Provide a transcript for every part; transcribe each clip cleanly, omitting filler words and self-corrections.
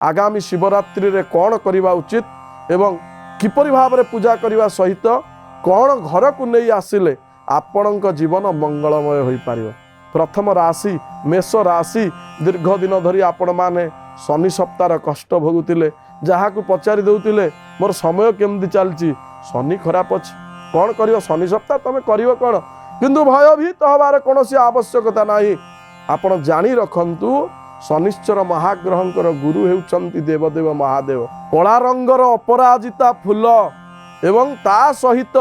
आगामी शिवरात्रि रे कौन करवा उचित एवं किपरि भाव में पूजा करने सहित कौन घर को नहीं आसिले आपणक जीवन मंगलमय हो पार। प्रथम राशि मेष राशि दीर्घ दिन धरी आपण माने शनि सप्ताह कष्ट भोगुतिले जहाँ को पचारि देउतिले मोर समय केमती चलची शनि खराब अच्छे कौन कर शनि सप्ताह तुम कर कौन किंतु भयभीत हबार कौन आवश्यकता नहीं। आपण जानी रखंतु शनिश्चर महाग्रह गुरु हेउचंती देवदेव महादेव। कला रंगर अपराजिता फूल एवं ता सहित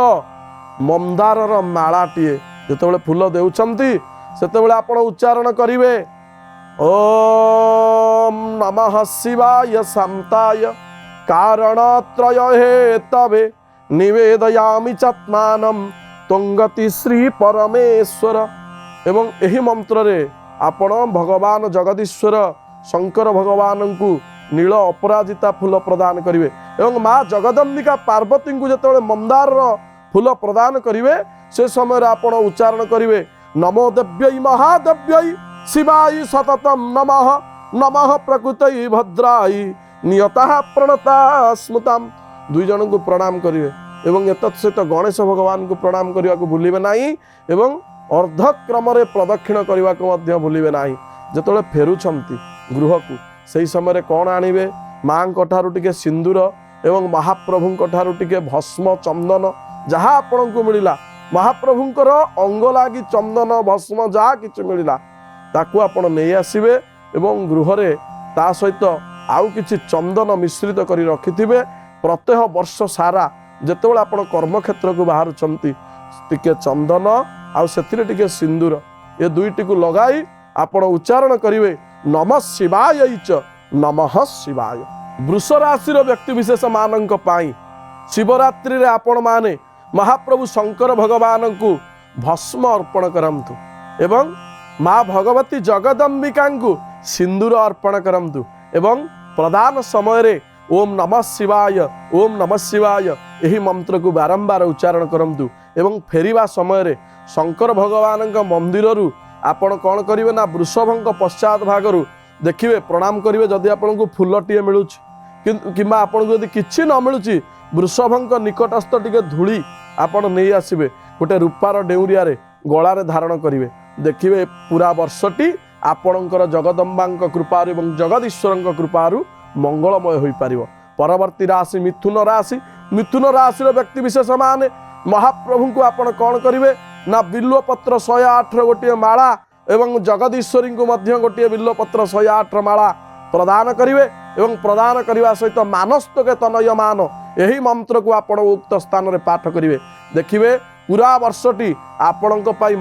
मंदारर मालाटीए जितेबाला फूल देउछंती सेतेबाला आपण उच्चारण करिवे ओम नमः शिवाय शांताय कारणत्रय हेतवे निवेदयामि चात्मानं तुंगति श्री परमेश्वर। एवं एही मंत्र रे आपण भगवान जगदीश्वर शंकर भगवान को नील अपराजिता फूल प्रदान करिवे एवं माँ जगदम्बिका पार्वती को जितेबाला मंदार फूल प्रदान करिवे से समय आपण उच्चारण करिवे नमो देव्यै महादेव्यै शिवाय सततम नमः नमः प्रकृतै भद्राय नियतः प्रणता स्मृताम। दुई जन को प्रणाम करिवे एवं एतत्सहित गणेश भगवान को प्रणाम करने को भूलिबे नहीं एवं अर्धक्रम प्रदक्षिण करने को भूलिबे नहीं। जिते फेरुछंती गृह को सही समय कौन आणिबे माँ ठारू टिके सिंदूर एवं महाप्रभु ठारू टिके भस्म चंदन जहाँ आपण को मिला महाप्रभुंकर अंग लगी चंदन भस्म जहाँ कि मिला ताकू आपण नहीं आसबे एवं गृह रे ता सहित आउ किछि चंदन मिश्रित करी रखिथिबे। प्रत्यह वर्ष सारा जेतेबेले आपण कर्मक्षेत्र को बाहर टिके चंदन आउ सेथिरे टिके सिंदूर ये दुईटी को लगाई आपण उच्चारण करिवे नमः शिवाय च नमः शिवाय। वृष राशि व्यक्ति विशेष मानक पाई शिवरात्रि रे आपण माने महाप्रभु शंकर भगवान को भस्म अर्पण करंतु एवं माँ भगवती जगदम्बिका को सिंदूर अर्पण करंतु एवं प्रदान समय रे ओम नमः शिवाय यही मंत्र को बारंबार उच्चारण करंतु एवं फेरिबा समय रे शंकर भगवान मंदिर रु आपण कौन करिवे ना वृषभंक पश्चात भागरू देखिए प्रणाम करिवे जदि आपण को फूलटीए मिलुछि किंबा आपण को यदि किछि न मिलुछि वृषभंक निकटस्थ टिके धूली आपण नहीं आसबे गोटे रूपार डेउरिया रे गला रे धारण करिवे देखिए पूरा वर्षटी आपणकर जगदम्बांक कृपारु एवं जगदीश्वरंक कृपारु मंगलमय हो पारिबो। परवर्ती राशि मिथुन राशि व्यक्ति विशेष माने महाप्रभु को आपण कौन करिवे ना बिल्वपत्र 108 गोटे माला एवं जगदीश्वरी को मध्य गोटे बिल्वपत्र 108 माला प्रदान करिवे एवं प्रदान करने सहित मानस्तके तनयमान यही मंत्र को आपण उक्त स्थान में पाठ करिवे देखिए पूरा वर्षटी आपण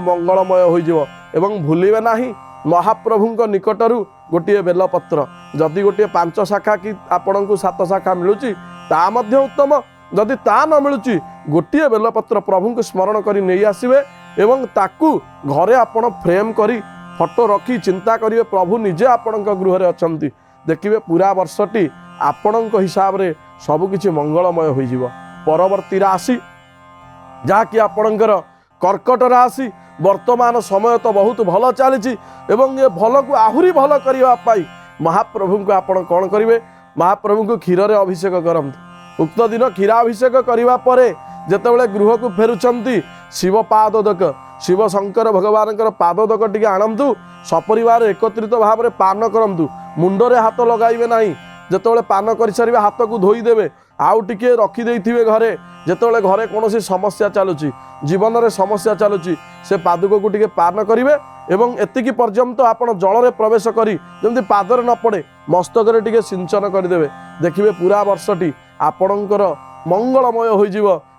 मंगलमय हो एवं भूलिबे नहीं महाप्रभु निकटरू गोटे बेलपत्र जदि गोटे 5 शाखा कि आपण को 7 शाखा मिलूची ता मध्य उत्तम जदि ता न मिलूची गोटे बेलपत्र प्रभु को स्मरण करी नहीं आसिबे एवं ताकू घरे आपण फ्रेम करी फोटो रखी चिंता करिवे प्रभु निजे आपण गृह रे अछंती देखिए पूरा वर्षटी आपण हिसाब रे सबकिछि मंगलमय हो जिवो। परवर्ती राशि जहाँकि आपणकर कर्कट राशि वर्तमान समय तो बहुत भल चली एवं ये भल को आहुरी भल करने महाप्रभु को आपण कौन करेंगे महाप्रभु को क्षीर रे अभिषेक करंतु उक्त दिन क्षीराभिषेक करने पर जेतेबेले गृह को फेरुछंती शिव पादोदक शिव शंकर भगवान पादोदक टिके आणंतु सपरिवार एकत्रित भाव में पान करंतु मुंडरे हाथ लगाइबे नहीं जेतेबेले पान कर सारे हाथ को धोईदेवे आउ टिके रखी देइथिबे घरे जेतेबेले घरे कौन समस्या चलुची जीवन में समस्या चलुची से पादुक को टिके पान करिवे एवं एतिकी पर्यंत आपण जल रे प्रवेश करी जमती पादर न पड़े मस्तक रे टिके सिंचन करदेवे देखिए पूरा वर्षटी आपणकर मंगलमय हो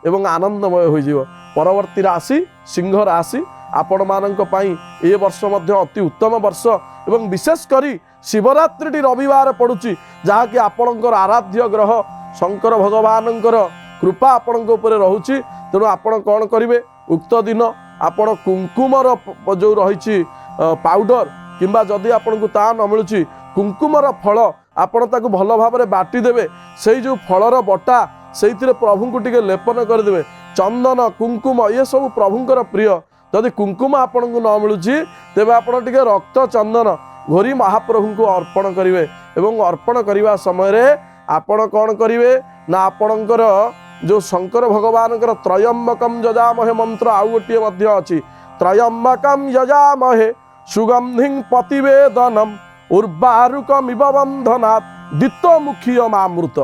एवं आनंदमय हो। परवर्ती राशि सिंह राशि आपण मानक पई ए वर्ष मध्य अति उत्तम वर्ष एवं विशेष करी शिवरात्रि रविवार पड़ुची जहाँकि आपणकर आराध्य ग्रह शंकर भगवानंकर कृपा आपण उपर रहुची तेणु आपण कौन करेंगे उक्त दिन आपण कुंकुमर जो रही पाउडर किंबा जदि आपन को ता न मिलूची कुंकुमर फल आपण ताकू भल भाव में बाटी देवे से जो फलर बटा से प्रभु को टिके लेपन करदे चंदन कुंकुम ये सब प्रभुंकर प्रिय जदि कुंकुम आपण को न मिलूची तेबे आपण टिके रक्त चंदन ଘୋରି ମହାପ୍ରଭୁଙ୍କୁ ଅର୍ପଣ କରିବେ ଏବଂ ଅର୍ପଣ କରିବା ସମୟରେ ଆପଣ କ'ଣ କରିବେ ନା ଆପଣଙ୍କର ଯେଉଁ ଶଙ୍କର ଭଗବାନଙ୍କର ତ୍ରୟମ୍ବକମ୍ ଯଜାମହେ ମନ୍ତ୍ର ଆଉ ଗୋଟିଏ ମଧ୍ୟ ଅଛି। ତ୍ରୟମ୍ବକମ୍ ଯଜାମହେ ସୁଗନ୍ଧିଂ ପତିବେଦନମ୍ ଉର୍ବାରୁକମିବ ବନ୍ଧନାତ୍ ଦ୍ୱିତମୁଖୀୟମାମୃତ।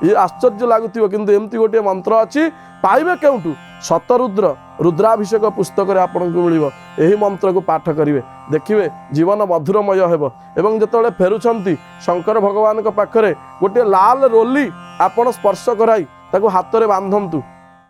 ଇଏ ଆଶ୍ଚର୍ଯ୍ୟ ଲାଗୁଥିବ, କିନ୍ତୁ ଏମିତି ଗୋଟିଏ ମନ୍ତ୍ର ଅଛି। ପାଇବେ କେଉଁଠୁ? ଶତରୁଦ୍ର ରୁଦ୍ରାଭିଷେକ ପୁସ୍ତକରେ ଆପଣଙ୍କୁ ମିଳିବ। ଏହି ମନ୍ତ୍ରକୁ ପାଠ କରିବେ, ଦେଖିବେ ଜୀବନ ମଧୁରମୟ ହେବ। ଏବଂ ଯେତେବେଳେ ଫେରୁଛନ୍ତି ଶଙ୍କର ଭଗବାନଙ୍କ ପାଖରେ ଗୋଟିଏ ଲାଲ ରୋଲି ଆପଣ ସ୍ପର୍ଶ କରାଇ ତାକୁ ହାତରେ ବାନ୍ଧନ୍ତୁ।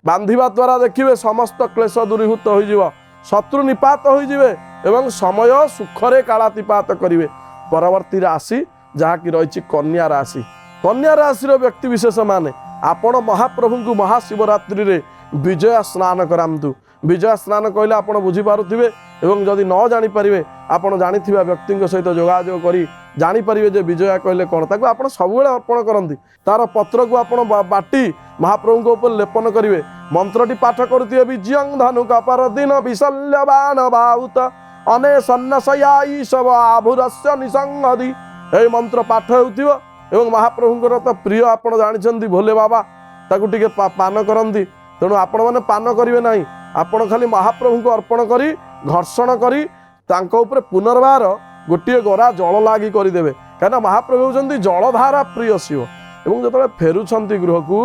ବାନ୍ଧିବା ଦ୍ୱାରା ଦେଖିବେ ସମସ୍ତ କ୍ଲେଶ ଦୂରୀଭୂତ ହୋଇଯିବ, ଶତ୍ରୁ ନିପାତ ହୋଇଯିବେ ଏବଂ ସମୟ ସୁଖରେ କାଳାତିପାତ କରିବେ। ପରବର୍ତ୍ତୀ ରାଶି ଯାହାକି ରହିଛି କନ୍ୟା ରାଶି। କନ୍ୟା ରାଶିର ବ୍ୟକ୍ତି ବିଶେଷ ମାନେ ଆପଣ ମହାପ୍ରଭୁଙ୍କୁ ମହାଶିବରାତ୍ରିରେ ବିଜୟ ସ୍ନାନ କରାନ୍ତୁ। ବିଜୟ ସ୍ନାନ କହିଲେ ଆପଣ ବୁଝିପାରୁଥିବେ, ଏବଂ ଯଦି ନ ଜାଣିପାରିବେ ଆପଣ ଜାଣିଥିବା ବ୍ୟକ୍ତିଙ୍କ ସହିତ ଯୋଗାଯୋଗ କରି ଜାଣିପାରିବେ ଯେ ବିଜୟା କହିଲେ କ'ଣ। ତାକୁ ଆପଣ ସବୁବେଳେ ଅର୍ପଣ କରନ୍ତି। ତାର ପତ୍ରକୁ ଆପଣ ବାଟି ମହାପ୍ରଭୁଙ୍କ ଉପରେ ଲେପନ କରିବେ। ମନ୍ତ୍ରଟି ପାଠ କରୁଥିବେ। ବିଜୟଂ ଧନୁକ ପରଦିନ ବିଶଲ୍ୟ ବାଣ ବାହୁତ ଅନେଶନ୍ନଶୟା ଈଶବ ଆଭୁରସ୍ୟ ନିସଙ୍ଗଦି। ଏହି ମନ୍ତ୍ର ପାଠ ହେଉଥିବ ଏବଂ ମହାପ୍ରଭୁଙ୍କର ତ ପ୍ରିୟ ଆପଣ ଜାଣିଛନ୍ତି ଭୋଲେ ବାବା, ତାକୁ ଟିକେ ପାନ କରନ୍ତି। ତେଣୁ ଆପଣମାନେ ପାନ କରିବେ ନାହିଁ, ଆପଣ ଖାଲି ମହାପ୍ରଭୁଙ୍କୁ ଅର୍ପଣ କରି ଘର୍ଷଣ କରି ତାଙ୍କ ଉପରେ ପୁନର୍ବାର ଗୋଟିଏ ଗରା ଜଳ ଲାଗି କରିଦେବେ, କାହିଁକିନା ମହାପ୍ରଭୁ ହେଉଛନ୍ତି ଜଳଧାରା ପ୍ରିୟ ଶିବ। ଏବଂ ଯେତେବେଳେ ଫେରୁଛନ୍ତି ଗୃହକୁ,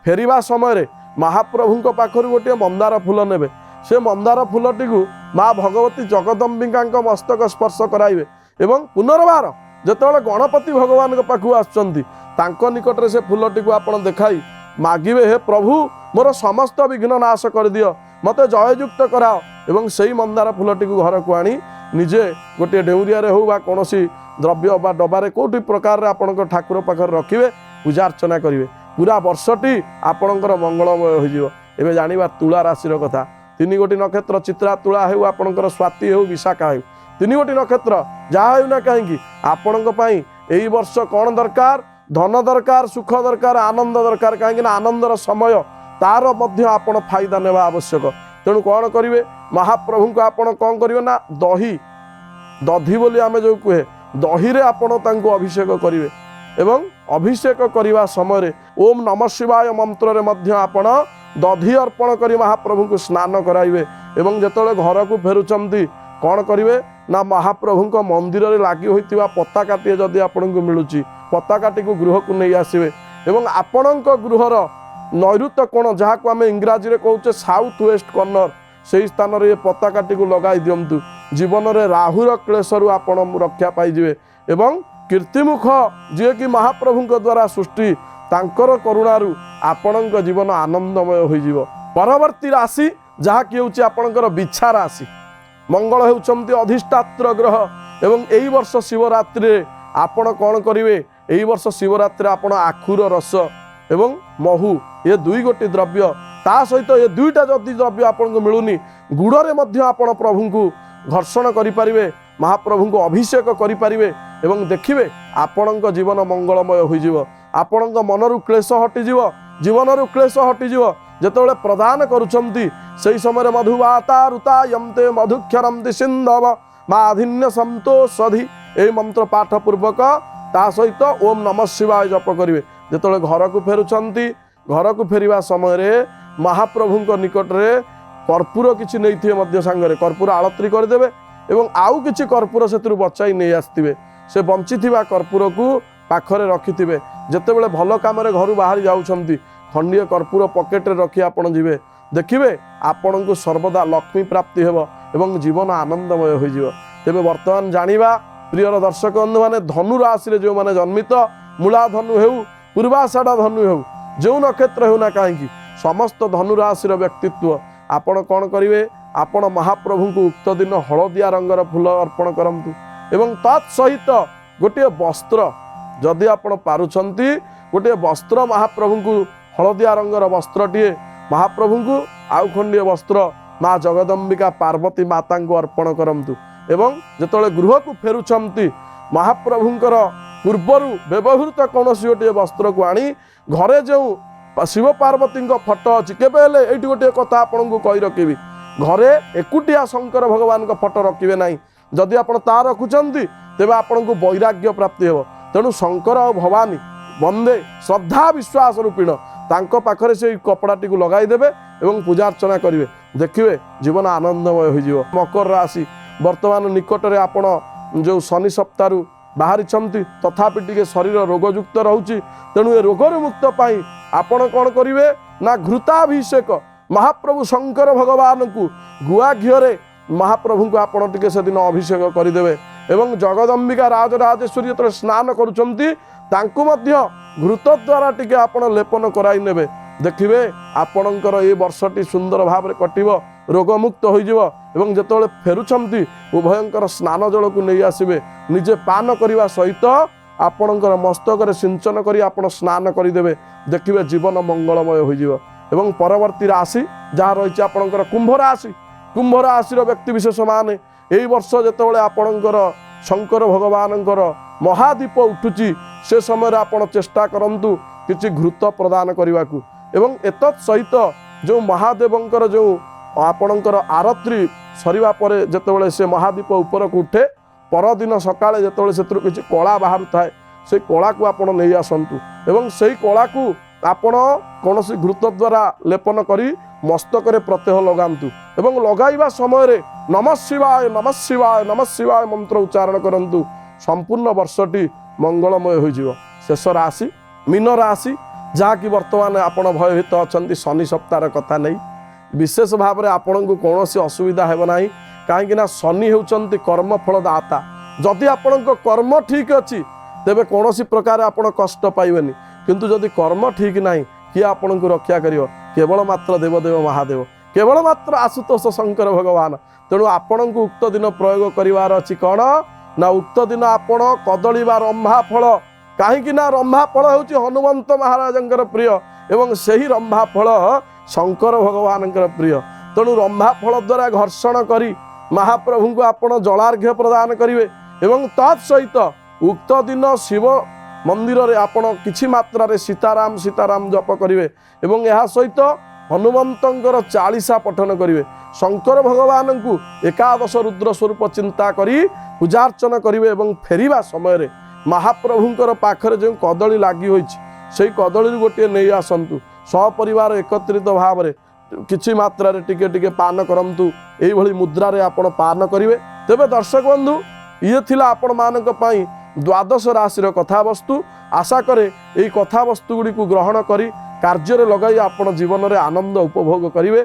ଫେରିବା ସମୟରେ ମହାପ୍ରଭୁଙ୍କ ପାଖରୁ ଗୋଟିଏ ମନ୍ଦାର ଫୁଲ ନେବେ। ସେ ମନ୍ଦାର ଫୁଲଟିକୁ ମା ଭଗବତୀ ଜଗଦମ୍ବିକାଙ୍କ ମସ୍ତକ ସ୍ପର୍ଶ କରାଇବେ ଏବଂ ପୁନର୍ବାର ଯେତେବେଳେ ଗଣପତି ଭଗବାନଙ୍କ ପାଖକୁ ଆସୁଛନ୍ତି ତାଙ୍କ ନିକଟରେ ସେ ଫୁଲଟିକୁ ଆପଣ ଦେଖାଇ ମାଗିବେ, ହେ ପ୍ରଭୁ ମୋର ସମସ୍ତ ବିଘ୍ନ ନାଶ କରିଦିଅ, ମୋତେ ଜୟଯୁକ୍ତ କରାଅ। ଏବଂ ସେଇ ମନ୍ଦାର ଫୁଲଟିକୁ ଘରକୁ ଆଣି ନିଜେ ଗୋଟିଏ ଡେଉଁରିଆରେ ହେଉ ବା କୌଣସି ଦ୍ରବ୍ୟ ବା ଡବାରେ କେଉଁଠି ପ୍ରକାରରେ ଆପଣଙ୍କ ଠାକୁର ପାଖରେ ରଖିବେ, ପୂଜା ଅର୍ଚ୍ଚନା କରିବେ। ପୁରା ବର୍ଷଟି ଆପଣଙ୍କର ମଙ୍ଗଳମୟ ହୋଇଯିବ। ଏବେ ଜାଣିବା ତୁଳା ରାଶିର କଥା। 3 ଗୋଟି ନକ୍ଷତ୍ର ଚିତ୍ରା ତୁଳା ହେଉ, ଆପଣଙ୍କର ସ୍ୱାତି ହେଉ, ବିଶାଖା ହେଉ, 3 ଗୋଟି ନକ୍ଷତ୍ର ଯାହା ହେଉନା କାହିଁକି ଆପଣଙ୍କ ପାଇଁ ଏଇ ବର୍ଷ କ'ଣ ଦରକାର? ଧନ ଦରକାର, ସୁଖ ଦରକାର, ଆନନ୍ଦ ଦରକାର। କାହିଁକିନା ଆନନ୍ଦର ସମୟ, ତାର ମଧ୍ୟ ଆପଣ ଫାଇଦା ନେବା ଆବଶ୍ୟକ। ତେଣୁ କ'ଣ କରିବେ? ମହାପ୍ରଭୁଙ୍କୁ ଆପଣ କ'ଣ କରିବେ ନା ଦଧି ବୋଲି ଆମେ ଯେଉଁ କୁହେ, ଦହିରେ ଆପଣ ତାଙ୍କୁ ଅଭିଷେକ କରିବେ ଏବଂ ଅଭିଷେକ କରିବା ସମୟରେ ଓମ୍ ନମଃ ଶିବାୟ ମନ୍ତ୍ରରେ ମଧ୍ୟ ଆପଣ ଦଧି ଅର୍ପଣ କରି ମହାପ୍ରଭୁଙ୍କୁ ସ୍ନାନ କରାଇବେ। ଏବଂ ଯେତେବେଳେ ଘରକୁ ଫେରୁଛନ୍ତି କ'ଣ କରିବେ ନା ମହାପ୍ରଭୁଙ୍କ ମନ୍ଦିରରେ ଲାଗି ହୋଇଥିବା ପତାକାଟିଏ ଯଦି ଆପଣଙ୍କୁ ମିଳୁଛି, ପତାକାଟିକୁ ଗୃହକୁ ନେଇ ଆସିବେ ଏବଂ ଆପଣଙ୍କ ଗୃହର ନୈಋତ୍ୟ କୋଣ, ଯାହାକୁ ଆମେ ଇଂରାଜୀରେ କହୁଛେ ସାଉଥ୍ ୱେଷ୍ଟ କର୍ଣ୍ଣର, ସେହି ସ୍ଥାନରେ ଏ ପତାକାଟିକୁ ଲଗାଇ ଦିଅନ୍ତୁ। ଜୀବନରେ ରାହୁର କ୍ଲେଶରୁ ଆପଣ ରକ୍ଷା ପାଇଯିବେ ଏବଂ କୀର୍ତ୍ତିମୁଖ ଯିଏକି ମହାପ୍ରଭୁଙ୍କ ଦ୍ୱାରା ସୃଷ୍ଟି, ତାଙ୍କର କରୁଣାରୁ ଆପଣଙ୍କ ଜୀବନ ଆନନ୍ଦମୟ ହୋଇଯିବ। ପରବର୍ତ୍ତୀ ରାଶି ଯାହାକି ହେଉଛି ଆପଣଙ୍କର ବିଛା ରାଶି। ମଙ୍ଗଳ ହେଉଛନ୍ତି ଅଧିଷ୍ଠାତ୍ର ଗ୍ରହ ଏବଂ ଏହି ବର୍ଷ ଶିବରାତ୍ରିରେ ଆପଣ କ'ଣ କରିବେ? ଏହି ବର୍ଷ ଶିବରାତ୍ରିରେ ଆପଣ ଆଖୁର ରସ ଏବଂ ମହୁ, ଏ 2 ଗୋଟି ଦ୍ରବ୍ୟ, ତା ସହିତ ଏ 2ଟା ଯଦି ଦ୍ରବ୍ୟ ଆପଣଙ୍କୁ ମିଳୁନି, ଗୁଡ଼ରେ ମଧ୍ୟ ଆପଣ ପ୍ରଭୁଙ୍କୁ ଘର୍ଷଣ କରିପାରିବେ, ମହାପ୍ରଭୁଙ୍କୁ ଅଭିଷେକ କରିପାରିବେ ଏବଂ ଦେଖିବେ ଆପଣଙ୍କ ଜୀବନ ମଙ୍ଗଳମୟ ହୋଇଯିବ। ଆପଣଙ୍କ ମନରୁ କ୍ଲେଶ ହଟିଯିବ, ଜୀବନରୁ କ୍ଲେଶ ହଟିଯିବ। ଯେତେବେଳେ ପ୍ରଦାନ କରୁଛନ୍ତି ସେହି ସମୟରେ ମଧୁବାତା ଋତାୟନ୍ତେ ମଧୁକ୍ଷରନ୍ତି ସିନ୍ଧବ ମାଧିନ୍ୟ ସନ୍ତୋଷଧି, ଏହି ମନ୍ତ୍ର ପାଠ ପୂର୍ବକ ତା ସହିତ ଓମ୍ ନମଃ ଶିବାୟ ଜପ କରିବେ। ଯେତେବେଳେ ଘରକୁ ଫେରୁଛନ୍ତି, ଘରକୁ ଫେରିବା ସମୟରେ ମହାପ୍ରଭୁଙ୍କ ନିକଟରେ କର୍ପୂର କିଛି ନେଇଥିବେ ମଧ୍ୟ ସାଙ୍ଗରେ, କର୍ପୂର ଆଳତ୍ରୀ କରିଦେବେ ଏବଂ ଆଉ କିଛି କର୍ପୂର ସେଥିରୁ ବଚାଇ ନେଇ ଆସିଥିବେ। ସେ ବଞ୍ଚିଥିବା କର୍ପୂରକୁ ପାଖରେ ରଖିଥିବେ। ଯେତେବେଳେ ଭଲ କାମରେ ଘରୁ ବାହାରି ଯାଉଛନ୍ତି, ଖଣ୍ଡିଏ କର୍ପୂର ପକେଟରେ ରଖି ଆପଣ ଯିବେ, ଦେଖିବେ ଆପଣଙ୍କୁ ସର୍ବଦା ଲକ୍ଷ୍ମୀ ପ୍ରାପ୍ତି ହେବ ଏବଂ ଜୀବନ ଆନନ୍ଦମୟ ହୋଇଯିବ। ତେବେ ବର୍ତ୍ତମାନ ଜାଣିବା ପ୍ରିୟର ଦର୍ଶକ ବନ୍ଧୁମାନେ, ଧନୁ ରାଶିରେ ଯେଉଁମାନେ ଜନ୍ମିତ, ମୂଳା ଧନୁ ହେଉ, ପୂର୍ବାଷାଢ଼ ଧନୁ ହେଉ, ଯେଉଁ ନକ୍ଷତ୍ର ହେଉନା କାହିଁକି, ସମସ୍ତ ଧନୁ ରାଶିର ବ୍ୟକ୍ତିତ୍ୱ ଆପଣ କ'ଣ କରିବେ? ଆପଣ ମହାପ୍ରଭୁଙ୍କୁ ଉକ୍ତ ଦିନ ହଳଦିଆ ରଙ୍ଗର ଫୁଲ ଅର୍ପଣ କରନ୍ତୁ ଏବଂ ତତ୍ ସହିତ ଗୋଟିଏ ବସ୍ତ୍ର, ଯଦି ଆପଣ ପାରୁଛନ୍ତି ଗୋଟିଏ ବସ୍ତ୍ର ମହାପ୍ରଭୁଙ୍କୁ, ହଳଦିଆ ରଙ୍ଗର ବସ୍ତ୍ରଟିଏ ମହାପ୍ରଭୁଙ୍କୁ, ଆଉ ଖଣ୍ଡିଏ ବସ୍ତ୍ର ମା ଜଗଦମ୍ବିକା ପାର୍ବତୀ ମାତାଙ୍କୁ ଅର୍ପଣ କରନ୍ତୁ। ଏବଂ ଯେତେବେଳେ ଗୃହକୁ ଫେରୁଛନ୍ତି ମହାପ୍ରଭୁଙ୍କର ପୂର୍ବରୁ ବ୍ୟବହୃତ କୌଣସି ଗୋଟିଏ ବସ୍ତ୍ରକୁ ଆଣି ଘରେ ଯେଉଁ ଶିବ ପାର୍ବତୀଙ୍କ ଫଟୋ ଅଛି, କେବେ ହେଲେ ଏଇଠି ଗୋଟିଏ କଥା ଆପଣଙ୍କୁ କହି ରଖିବି, ଘରେ ଏକୁଟିଆ ଶଙ୍କର ଭଗବାନଙ୍କ ଫଟୋ ରଖିବେ ନାହିଁ। जदि आपण ता रखुचंती तेबे आपन को वैराग्य प्राप्ति हेबो। तेणु शंकर और भवानी वंदे श्रद्धा विश्वास रूपिण तांको पाखरे से कपड़ाटी को लगाई देबे एवं पूजा अर्चना करिवे, देखिए जीवन आनंदमय हो जिवो। मकर राशि वर्तमान निकट में आपण जो शनि सप्ताह बाहरी तथापि टिके शरीर रोगयुक्त रोचे, तेणु ए रोगर मुक्त पाई आपण कौन करिवे ना घृताभिषेक महाप्रभु शंकर भगवान को गुआ घीरे महाप्रभु को आपण टिके से दिन अभिषेक करदेवे एवं जगदम्बिका राजराजेश्वरी जो स्नान करुचंती तांकु मध्य घृत द्वारा टिके आपण लेपन कराई नेबे, देखिए आपणकर ये वर्षटी सुंदर भाव में कटिबो, रोगमुक्त हो एवं जेतोले फेरुछंती उभयंकर स्नान जल को नहीं आसबे, निजे पान करने सहित आपणकर मस्तक सिंचन करी आपण स्नान करदेवे, देखिए जीवन मंगलमय हो एवं परवर्ती राशि जहाँ रही आपणकर कुंभ राशि। कुंभ राशि व्यक्ति विशेष माने यही वर्ष जेतोले आपणकर शंकर भगवानकर महादीप उठुची से समय आपण चेष्टा करंतु किछि घृत प्रदान करने को एवं एतत् सहित जो महादेवंकर जो आपणकर आरती सरिवा परे जेतेबेले से महादीप ऊपर को उठे परदिन सकाळे जेतेबेले सेतु किछि कला बाहरु थाए से कला को आपण नहीं आसंतु एवं सेही कला को आपण कोनोसी घृत द्वारा लेपन करी मस्तक रे प्रत्यह लगांतु एवं लगाइबा समय रे नमः शिवाय नमः शिवाय नमः शिवाय मंत्र उच्चारण करंतु, संपूर्ण वर्षटी मंगलमय हो जिवो। शेष राशि मीन राशि जहाँ कि वर्तमान आपण भयभीत अछंती शनि सप्ताह कथा नहीं विशेष भाव में आपण को कौन असुविधा हेब ना, कहीं शनि होउचंती कर्मफल दाता। जदि आपण कर्म ठीक अच्छी तेबे कौन प्रकार आपण कष्ट पाइबेनी, किंतु जदि कर्म ठीक ना किए आपण को रक्षा करियो, केवल मात्र देवदेव महादेव, केवल मात्र आशुतोष शंकर भगवान। तेणु आपण को उक्त दिन प्रयोग करिवार अछि कौन ना उक्त दिन आपण कदली बा रंभा फल, कहीं रंभा फल होउची हनुमंत महाराजंकर प्रिय एवं सही रंभा फल शंकर भगवान प्रिय। तेणु रंभा फल द्वारा घर्षण करी महाप्रभु को आपण जलार्घ्य प्रदान करिवे एवं तत्सहित उक्त दिन शिव मंदिर रे आपण किछि मात्रा रे सीताराम सीताराम जप करिवे एवं यह सहित हनुमंतर 40 पठन करिवे। शंकर भगवान को एकादश रुद्र स्वरूप चिंता करी पूजार्चना करिवे एवं फेरिबा समय रे महाप्रभुंकर पाखरे जो कदली लगी होइछि सेही कदली गोटे नहीं आसंतु, सपरिवार एकत्रित भाव में किछि मात्रा रे टिके टिके पान करंतु, एही भली मुद्रा रे आपण पान करिवे। तेबे दर्शक बंधु ये थिला आपण मानक पई द्वादश राशि कथावस्तु। आशा करे यही कथावस्तु गुड़ी को ग्रहण करी कार्य लगाई आपण जीवन में आनंद उपभोग करिवे।